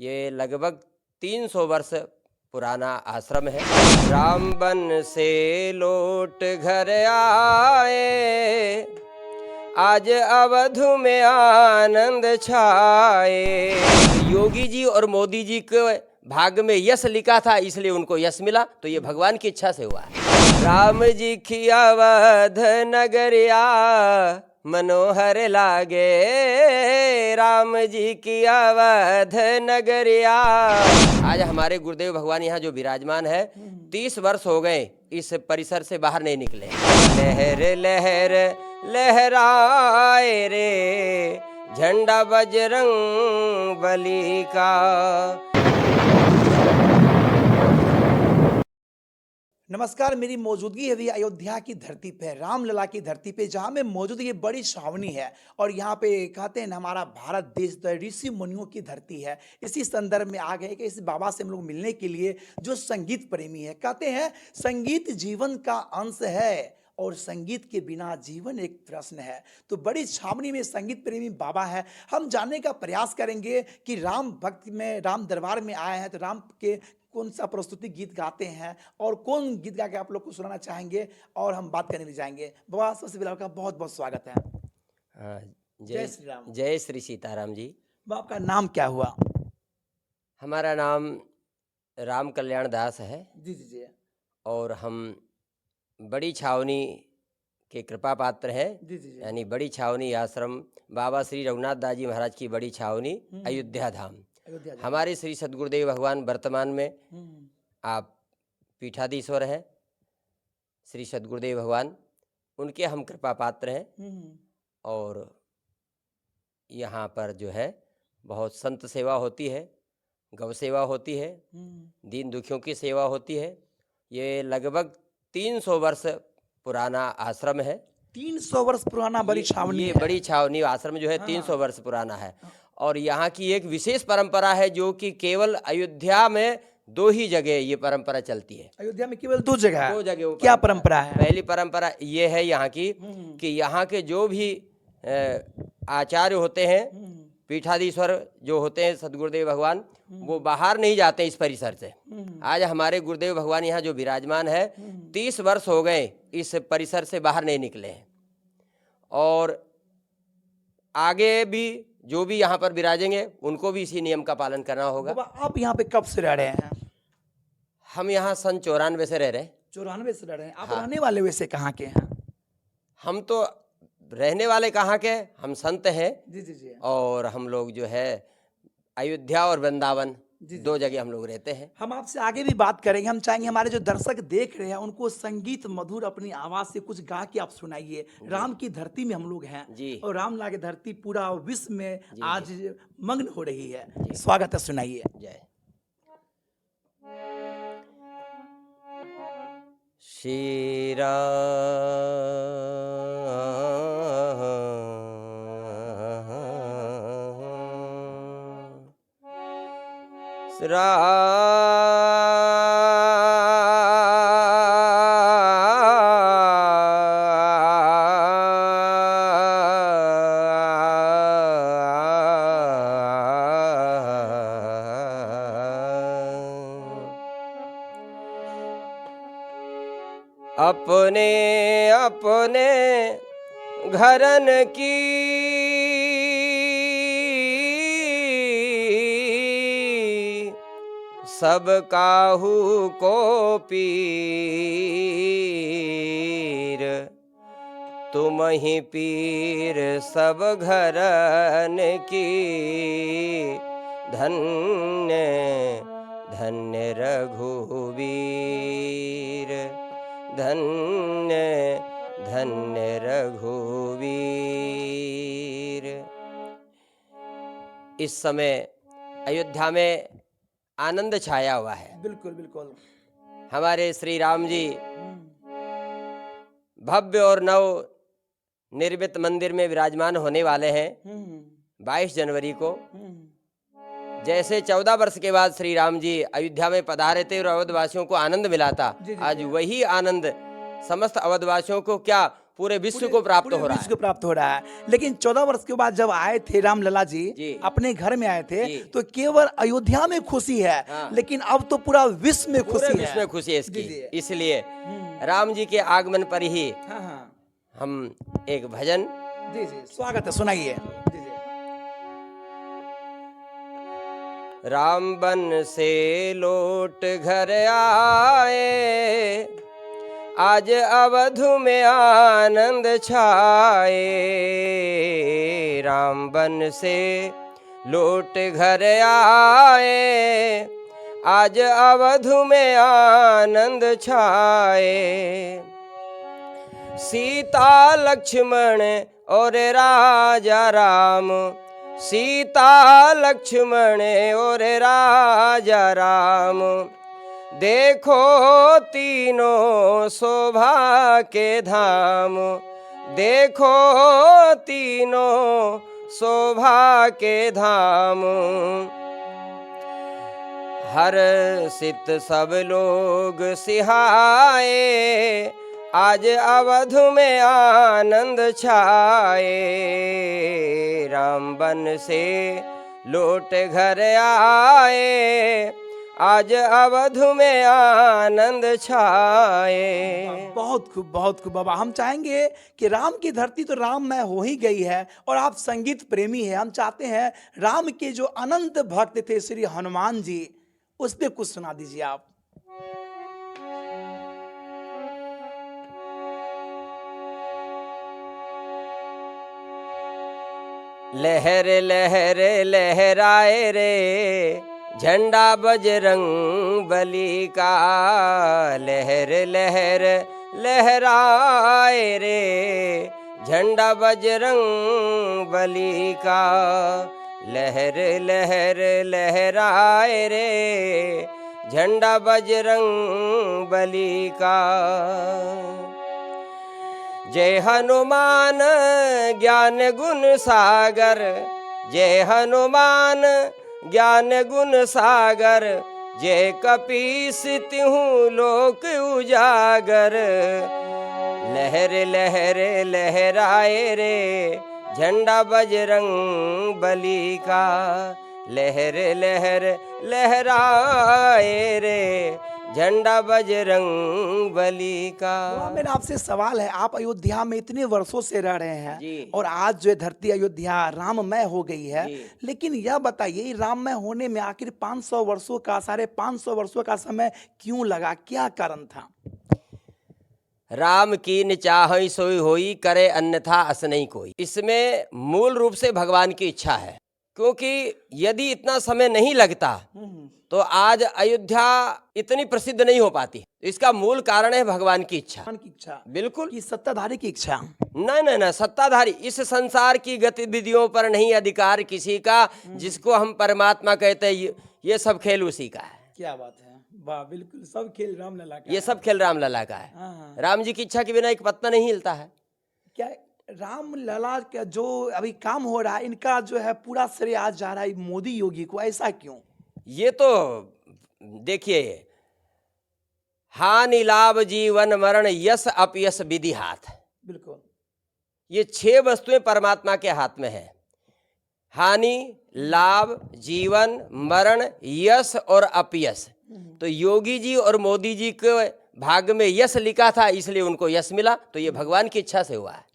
ये लगभग 300 वर्ष पुराना आश्रम है। राम वन से लौट घर आए, आज अवधु में आनंद छाए। योगी जी और मोदी जी के भाग्य में यश लिखा था, इसलिए उनको यश मिला, तो ये भगवान की इच्छा से हुआ है। राम जी की अवध नगरिया मनोहर लागे, राम जी की अवध नगरिया। आज हमारे गुरुदेव भगवान यहाँ जो विराजमान है, 30 वर्ष हो गए इस परिसर से बाहर नहीं निकले। लहर लहर लहराए रे झंडा बजरंग बली का। नमस्कार, मेरी मौजूदगी है अभी अयोध्या की धरती पे, रामलला की धरती पे, जहाँ मैं मौजूद ये बड़ी छावनी है। और यहाँ पे कहते हैं ना, हमारा भारत देश ऋषि मुनियों की धरती है। इसी संदर्भ में आ गए कि इस बाबा से हम लोग मिलने के लिए, जो संगीत प्रेमी है। कहते हैं संगीत जीवन का अंश है और संगीत के बिना जीवन एक प्रश्न है। तो बड़ी छावनी में संगीत प्रेमी बाबा है। हम जानने का प्रयास करेंगे कि राम भक्त में, राम दरबार में आए हैं तो राम के कौन सा प्रस्तुति गीत गाते हैं और कौन गीत गा के आप लोग को सुनाना चाहेंगे, और हम बात करने भी जाएंगे। बाबा, सबसे पहले आपका बहुत बहुत स्वागत है। जय श्री राम। जय श्री सीताराम जी। बाबा, आपका नाम क्या हुआ? हमारा नाम राम कल्याण दास है। जी जी जी। और हम बड़ी छावनी के कृपा पात्र हैं। जी जी जी। यानी बड़ी छावनी आश्रम, बाबा श्री रघुनाथ दास जी महाराज की बड़ी छावनी, अयोध्या धाम। हमारे श्री सद्गुरुदेव भगवान वर्तमान में आप पीठाधीश्वर हैं, श्री सद्गुरुदेव भगवान, उनके हम कृपा पात्र हैं। और यहाँ पर जो है बहुत संत सेवा होती है, गौ सेवा होती है, दीन दुखियों की सेवा होती है। ये लगभग 300 वर्ष पुराना आश्रम है। 300 वर्ष पुराना बड़ी छावनी ये है। बड़ी छावनी आश्रम जो है 300 वर्ष पुराना है। और यहाँ की एक विशेष परंपरा है, जो कि केवल अयोध्या में 2 ही जगह ये परंपरा चलती है। अयोध्या में केवल 2 जगह है। 2 जगह क्या परंपरा है? पहली परंपरा ये है यहाँ की कि यहाँ के जो भी आचार्य होते हैं, पीठाधीश्वर जो होते हैं सदगुरुदेव भगवान, वो बाहर नहीं जाते इस परिसर से। आज हमारे गुरुदेव भगवान यहाँ जो विराजमान है, 30 वर्ष हो गए इस परिसर से बाहर नहीं निकले हैं। और आगे भी जो भी यहाँ पर विराजेंगे, उनको भी इसी नियम का पालन करना होगा। बाबा, आप यहाँ पे कब से रह रहे हैं? हम यहाँ सन 94 से रह रहे हैं। 94 से रह रहे हैं। आप रहने वाले वैसे कहाँ के हैं? हम तो रहने वाले कहाँ के, हम संत हैं। जी जी जी। और हम लोग जो है अयोध्या और वृंदावन 2 जगह हम लोग रहते हैं। हम आपसे आगे भी बात करेंगे। हम चाहेंगे हमारे जो दर्शक देख रहे हैं उनको संगीत मधुर अपनी आवाज से कुछ गा के आप सुनाइए। राम की धरती में हम लोग हैं जी। और रामलला की धरती पूरा विश्व में आज मग्न हो रही है। स्वागत है, सुनाइए। जय श्री अपने अपने घरन की सब काहू को पीर, तुम ही पीर सब घरन की। धन्य धन्य रघुवीर, धन्य धन्य रघुवीर। इस समय अयोध्या में आनंद छाया हुआ है। बिल्कुल बिल्कुल। हमारे श्री राम जी भव्य और नव निर्मित मंदिर में विराजमान होने वाले हैं 22 जनवरी को। जैसे 14 वर्ष के बाद श्री राम जी अयोध्या में पधारे थे और अवधवासियों को आनंद मिला था, आज वही आनंद समस्त अवधवासियों को क्या पूरे विश्व को प्राप्त हो रहा विश्व है। को प्राप्त हो रहा है। लेकिन 14 वर्ष के बाद जब आए थे रामलला जी जी। अपने घर में आए थे जी। तो केवल अयोध्या में खुशी है, हाँ। लेकिन अब तो पूरा विश्व में पूरे खुशी विश्व है। में खुशी है इसकी। जी, जी। इसलिए राम जी के आगमन पर ही हाँ हाँ हम एक भजन जी जी स्वागत है, सुनाइए। जी जी राम बन से लौट घर आए, आज अवधु में आनंद छाए। राम बन से लौट घर आए, आज अवधु में आनंद छाए। सीता लक्ष्मण और राजा राम, सीता लक्ष्मण और राजा राम, देखो तीनों शोभा के धाम, देखो तीनों शोभा के धाम। हर सित सब लोग सिहाए, आज अवधु में आनंद छाए। राम बन से लौट घर आए, आज अवधु में आनंद छाए। बहुत खूब बाबा। हम चाहेंगे कि राम की धरती तो राममय हो ही गई है, और आप संगीत प्रेमी हैं, हम चाहते हैं राम के जो अनंत भक्त थे श्री हनुमान जी, उस पे कुछ सुना दीजिए आप। लहर लहर लहराए रे झंडा बजरंग बली का, लहर लहर लहराए रे झंडा बजरंग बली का, लहर लहर लहराए रे झंडा बजरंग बली का। जय हनुमान ज्ञान गुण सागर, जय हनुमान ज्ञान गुण सागर, जय कपीस तिहु लोक उजागर। लहर लहर लहराए रे झंडा बजरंग बली का, लहर लहर लहराए रे झंडा बजरंग बली का। तो मेरा आपसे सवाल है, आप अयोध्या में इतने वर्षों से रह रहे हैं जी। और आज जो है धरती अयोध्या राममय हो गई है, जी। लेकिन यह बताइए राममय होने में आखिर 500 वर्षों का 550 वर्षों का समय क्यों लगा, क्या कारण था? राम कीन चाहई सोई होई, करे अन्यथा अस नहीं कोई। इसमें मूल रूप से भगवान की इच्छा है, क्योंकि यदि इतना समय नहीं लगता तो आज अयोध्या इतनी प्रसिद्ध नहीं हो पाती। इसका मूल कारण है भगवान की इच्छा। भगवान की इच्छा, बिल्कुल। कि सत्ताधारी की इच्छा। नहीं नहीं नहीं, सत्ताधारी इस संसार की गतिविधियों पर नहीं अधिकार किसी का, जिसको हम परमात्मा कहते हैं, ये सब खेल उसी का है। क्या बात है, वाह, बिल्कुल सब खेल रामलला का ये है। सब खेल रामलला का है। हाँ। राम जी की इच्छा के बिना एक पत्ता नहीं हिलता है। क्या रामलला का जो अभी काम हो रहा है, इनका जो है पूरा श्रेय आज जा रहा है मोदी योगी को, ऐसा क्यों? ये तो देखिए, हानि लाभ जीवन मरण यश अपयश विधि हाथ, बिल्कुल। ये 6 वस्तुएं परमात्मा के हाथ में है। हानि लाभ जीवन मरण यश और अपयश। तो योगी जी और मोदी जी के भाग्य में यश लिखा था, इसलिए उनको यश मिला, तो ये भगवान की इच्छा से हुआ है।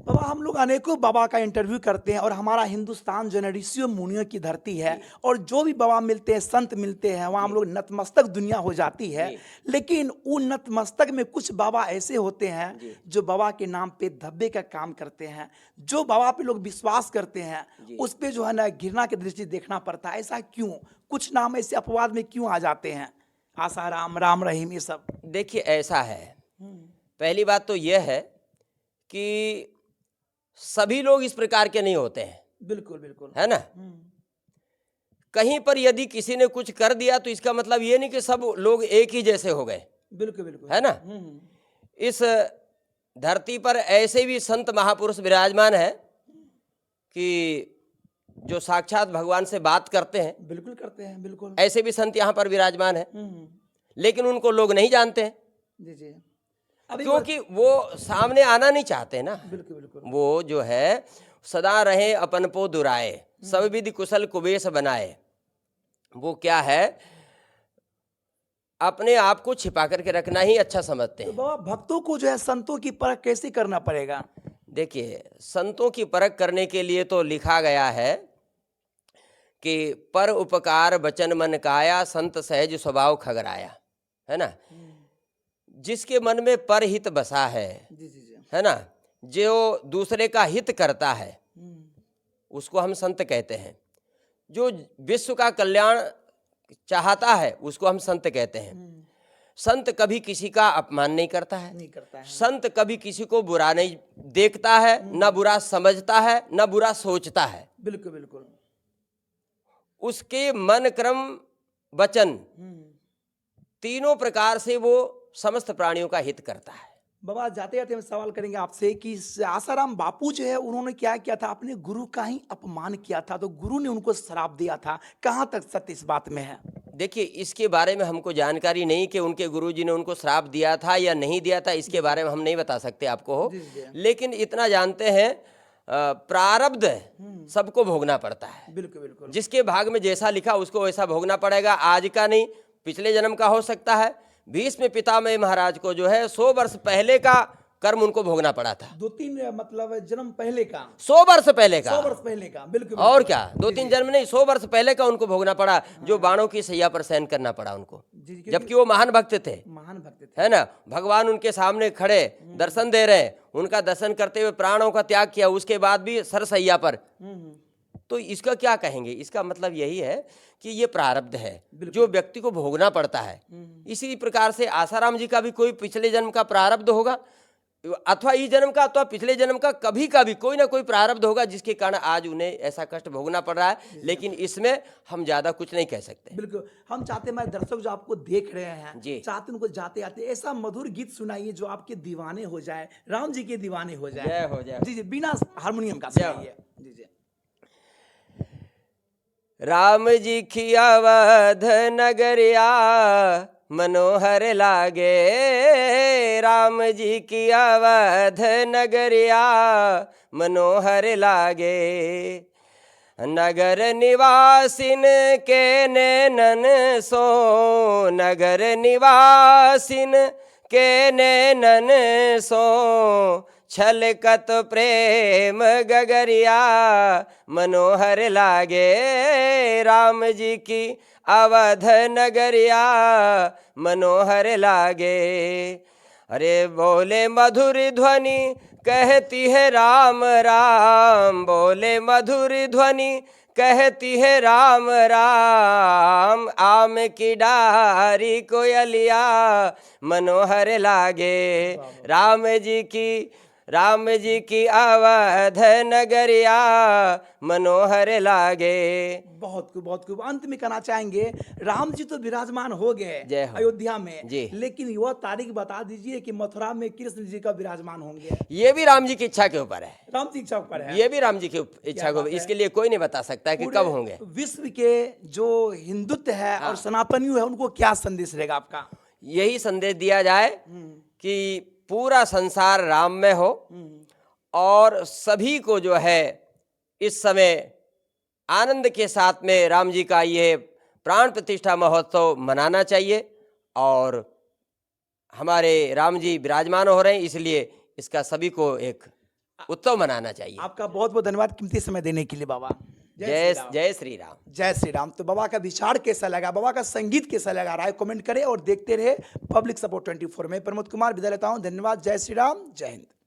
बाबा, हम लोग अनेकों बाबा का इंटरव्यू करते हैं, और हमारा हिंदुस्तान जो है ऋषियों मुनियों की धरती है, और जो भी बाबा मिलते हैं, संत मिलते हैं, वहाँ हम लोग नतमस्तक दुनिया हो जाती है। लेकिन उन नतमस्तक में कुछ बाबा ऐसे होते हैं जो बाबा के नाम पे धब्बे का काम करते हैं, जो बाबा पे लोग विश्वास करते हैं, उस पे जो है ना घृणा की दृष्टि देखना पड़ता है। ऐसा क्यों? कुछ नाम ऐसे अपवाद में क्यों आ जाते हैं? आसाराम, राम रहीम, ये सब। देखिए, ऐसा है, पहली बात तो यह है कि सभी लोग इस प्रकार के नहीं होते हैं। बिल्कुल बिल्कुल, है ना। कहीं पर यदि किसी ने कुछ कर दिया तो इसका मतलब ये नहीं कि सब लोग एक ही जैसे हो गए। बिल्कुल बिल्कुल, है ना। इस धरती पर ऐसे भी संत महापुरुष विराजमान है कि जो साक्षात भगवान से बात करते हैं। बिल्कुल करते हैं, बिल्कुल। ऐसे भी संत यहाँ पर विराजमान है, लेकिन उनको लोग नहीं जानते हैं। जी जी। अभी क्योंकि वो सामने आना नहीं चाहते ना। बिल्कुल बिल्कुल वो जो है सदा रहे अपन पो दुराए, सब विधि कुशल कुबेश बनाए। वो क्या है, अपने आप को छिपा करके रखना ही अच्छा समझते तो हैं। बाबा भक्तों को जो है संतों की परख कैसे करना पड़ेगा? देखिए, संतों की परख करने के लिए तो लिखा गया है कि पर उपकार बचन मन काया, संत सहज स्वभाव खगराया, है ना। जिसके मन में परहित बसा है जी जी जी। है ना, जो दूसरे का हित करता है उसको हम संत कहते हैं। जो विश्व का कल्याण चाहता है उसको हम संत कहते हैं। संत कभी किसी का अपमान नहीं करता है, नहीं करता है। संत कभी किसी को बुरा नहीं देखता है, न बुरा समझता है, न बुरा सोचता है। बिल्कुल बिल्कुल उसके मन क्रम वचन तीनों प्रकार से वो समस्त प्राणियों का हित करता है। बाबा जाते जाते हम सवाल करेंगे आपसे कि आसाराम बापू जो है उन्होंने क्या किया था? अपने गुरु का ही अपमान किया था, तो गुरु ने उनको श्राप दिया था। कहाँ तक सत्य इस बात में है? देखिए, इसके बारे में हमको जानकारी नहीं कि उनके गुरुजी ने उनको श्राप दिया था या नहीं दिया था, इसके बारे में हम नहीं बता सकते आपको हो। जी, जी। लेकिन इतना जानते हैं, प्रारब्ध सबको भोगना पड़ता है। बिल्कुल बिल्कुल जिसके भाग में जैसा लिखा उसको वैसा भोगना पड़ेगा। आज का नहीं, पिछले जन्म का हो सकता है। भीष्म पितामह महाराज को जो है 100 वर्ष पहले का कर्म उनको भोगना पड़ा था। 2-3 मतलब जन्म पहले का, 100 वर्ष पहले का, 100 वर्ष पहले का। बिल्कुल और बिल्कुल। क्या, 2-3 जन्म नहीं, 100 वर्ष पहले का उनको भोगना पड़ा, जो बाणों की सैया पर सहन करना पड़ा उनको। जी, क्योंकि जबकि वो महान भक्त थे, महान भक्त थे। है ना। भगवान उनके सामने खड़े दर्शन दे रहे हैं, उनका दर्शन करते हुए प्राणों का त्याग किया, उसके बाद भी सरसैया पर। तो इसका क्या कहेंगे? इसका मतलब यही है कि ये प्रारब्ध है जो व्यक्ति को भोगना पड़ता है। इसी प्रकार से आसाराम जी का भी कोई पिछले जन्म का प्रारब्ध होगा, अथवा इस जन्म का अथवा पिछले जन्म का, कभी का भी कोई ना कोई प्रारब्ध होगा जिसके कारण आज उन्हें ऐसा कष्ट भोगना पड़ रहा है। लेकिन इसमें हम ज्यादा कुछ नहीं कह सकते। बिल्कुल हम चाहते हैं, हमारे दर्शक जो आपको देख रहे हैं जी। चाहते हैं उनको जाते आते ऐसा मधुर गीत सुनाइए जो आपके दीवाने हो जाए, राम जी के दीवाने हो जाए। जय हो, जय हो। जी जी, बिना हारमोनियम का जय हो। सुनाइए। जी जी। राम जी की अवध नगरिया मनोहर लागे, राम जी की अवध नगरिया मनोहर लागे। नगर निवासिन के नैनन सो, नगर निवासिन के नैनन सो, छलकत प्रेम गगरिया मनोहर लागे। राम जी की अवध नगरिया मनोहर लागे। अरे बोले मधुर ध्वनि कहती है राम राम, बोले मधुर ध्वनि कहती है राम राम। आम की डारी कोयलिया मनोहर लागे। राम जी की अवध नगरिया मनोहर लागे। बहुत खूब बहुत खूब। अंत में कहना चाहेंगे, राम जी तो विराजमान हो गए जय हो। अयोध्या में जी। लेकिन वह तारीख बता दीजिए कि मथुरा में कृष्ण जी का विराजमान होंगे। ये भी राम जी की इच्छा के ऊपर है, राम जी इच्छा पर है। ये भी राम जी की इच्छा को, बात है। इसके लिए कोई नहीं बता सकता है कि पूरे कब होंगे। विश्व के जो हिंदुत्व है और सनातनियों है उनको क्या संदेश रहेगा आपका? यही संदेश दिया जाए कि पूरा संसार राम में हो और सभी को जो है इस समय आनंद के साथ में राम जी का ये प्राण प्रतिष्ठा महोत्सव मनाना चाहिए। और हमारे राम जी विराजमान हो रहे हैं, इसलिए इसका सभी को एक उत्सव मनाना चाहिए। आपका बहुत बहुत धन्यवाद कीमती समय देने के लिए बाबा। जय जय श्री राम। जय श्री राम। तो बाबा का विचार कैसा लगा, बाबा का संगीत कैसा लगा, राय कमेंट करें और देखते रहे पब्लिक सपोर्ट 24 में। प्रमोद कुमार विदा लेता हूं। धन्यवाद। जय श्री राम, जय हिंद।